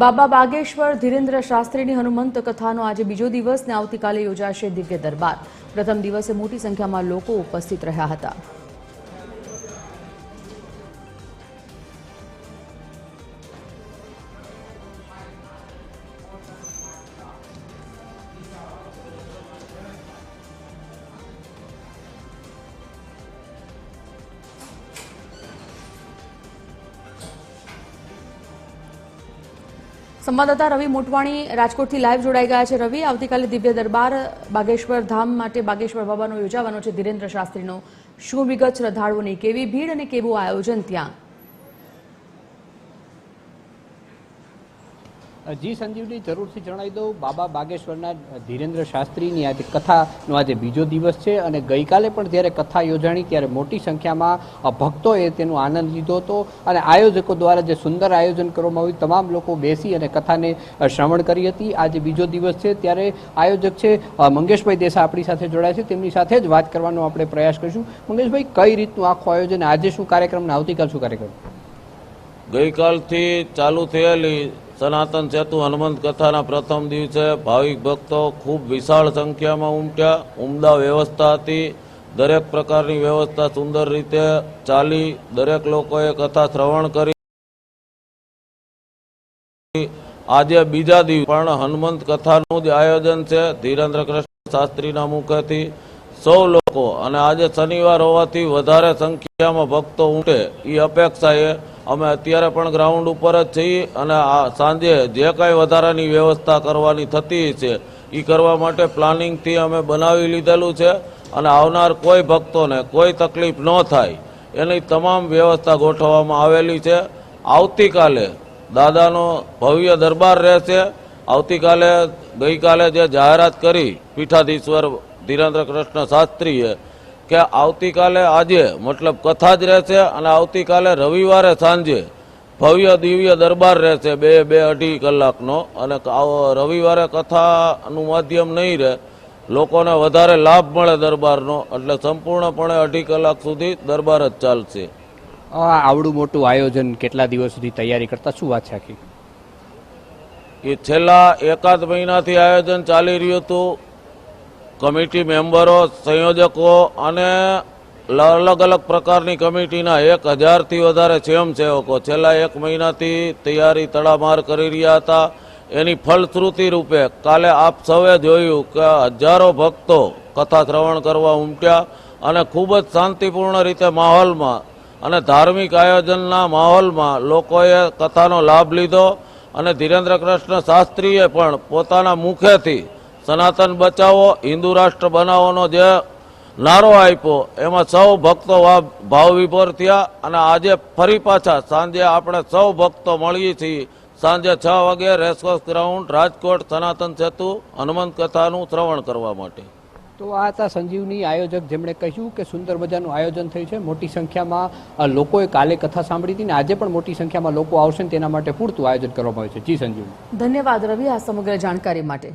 બાબા બાગેશ્વર ધીરેન્દ્ર શાસ્ત્રીની હનુમંત કથાનો આજે બીજો દિવસ ને આવતીકાલે યોજાશે દિવ્ય દરબાર। પ્રથમ દિવસે મોટી સંખ્યામાં લોકો ઉપસ્થિત રહ્યા હતા। संवाददाता रवि मोटवाणी राजकोट लाइव जोड़ाई गया है। रवि, आवतीकाले दिव्य दरबार बागेश्वर धाम माटे बागेश्वर बाबानो योजावानो छे धीरेन्द्र शास्त्रीनो, शुं विगत श्रद्धाळुओनी केवी भीड़ अने केवुं आयोजन त्या? जी संजीवनी, जरूर से जणावी दो, बाबा बागेश्वरना धीरेन्द्र शास्त्रीनी आज कथानो आज बीजो दिवस है और गई काले पण ज्यारे कथा योजाणी त्यारे मोटी संख्या में भक्तोए तेनो आनंद लीधो हतो और आयोजकों द्वारा जे सुंदर आयोजन करवामां आव्युं तमाम लोको बेसी अने कथाने श्रवण करी हती। आज बीजो दिवस है त्यारे आयोजक छे मंगेशभाई देसाई आपणी साथे जोड़ाया छे, तेमनी साथे ज वात करवानो आपणे प्रयास करीशुं। मंगेशभाई, कई रीतनुं आखुं आयोजन, आज शुं कार्यक्रम ने आवतीकाल शुं कार्यक्रम? गई कालथी चालू थयेली सनातन सेतु हनुमंत कथाना प्रथम दिवसे भाविक भक्तो खूब विशाल संख्या में उमट्या। उमदा व्यवस्था थी, दरेक प्रकारनी व्यवस्था सुंदर रीते चाली। दरेक लोकोए कथा श्रवण करी। आज बीजा दिवस पण हनुमंत कथानुं ज आयोजन छे धीरेन्द्र कृष्ण शास्त्रीना मुखेथी। 100 लोको अने आज शनिवार होवाथी वधारे संख्या में भक्तो उमटे ई अपेक्षा है। अमे अत्यारे पण ग्राउंड पर ज छीए अने सांजे जे कांई वधारानी व्यवस्था करवानी थती छे ई करवा माटे प्लानिंग थी अमे बनावी लीधेलुं छे अने आवनार कोई भक्तोने कोई तकलीफ न थाय एनी तमाम व्यवस्था गोठववामां आवेली छे। आवतीकाले दादानो भव्य दरबार रहेशे। आवतीकाले गई काले जे जाहेरात करी पीठाधीश्वर धीरेन्द्र कृष्ण शास्त्रीए के आवतीकाले आजे मतलब कथा ज रहेशे अने आवतीकाले रविवारे सांजे भव्य दिव्य दरबार रहेशे 2-2.5 कलाकनो अने रविवारे कथानुं माध्यम नहीं रहे, लोकोने वधारे लाभ मळे दरबारनो, એટલે સંપૂર્ણપણે 2.5 કલાક સુધી દરબાર જ ચાલશે। आवडું મોટું આયોજન કેટલા દિવસ સુધી તૈયારી કરતા શું વાત છે આખી? એ છેલ્લા એકાદ મહિનાથી આયોજન ચાલી રહ્યું હતું। कमिटी मेम्बरो, संयोजकों अने अलग अलग प्रकारनी कमिटीना 1000 थी वधारे स्वयंसेवको छेल्ला 1 महीनाथी तैयारी तड़ामार करी रह्या हता। एनी फलश्रुति रूपे काले आप सौए जोयुं के हजारों भक्तो कथा श्रवण करवा उमट्या अने खूब ज शांतिपूर्ण रीते माहोलमां अने धार्मिक आयोजनना माहोलमां लोकोए कथानो लाभ लीधो अने धीरेन्द्र कृष्ण शास्त्रीए पण पोताना मुखेथी सनातन बचावो हिंदू राष्ट्र बनावोनो जे नारो आप्यो एमां सौ भक्तो भावविभोर थया अने आजे फरी पाछा सांजे आपणे सौ भक्तो मळीए छीए सांजे 6 वागे रेसकोर्स ग्राउंड राजकोट सनातन सेतु हनुमंत कथानुं श्रवण करवा माटे। तो आ था संजीवनी आयोजक जेमणे कह्युं के सुंदर मजानुं आयोजन थयुं छे। मोटी संख्यामां लोकोए काले कथा सांभळी हती ने आजे पण मोटी संख्यामां लोको आवशे तेना माटे पूरतुं आयोजन करवामां आव्युं छे। जी संजीवनी, धन्यवाद रवि आ समग्र जानकारी माटे।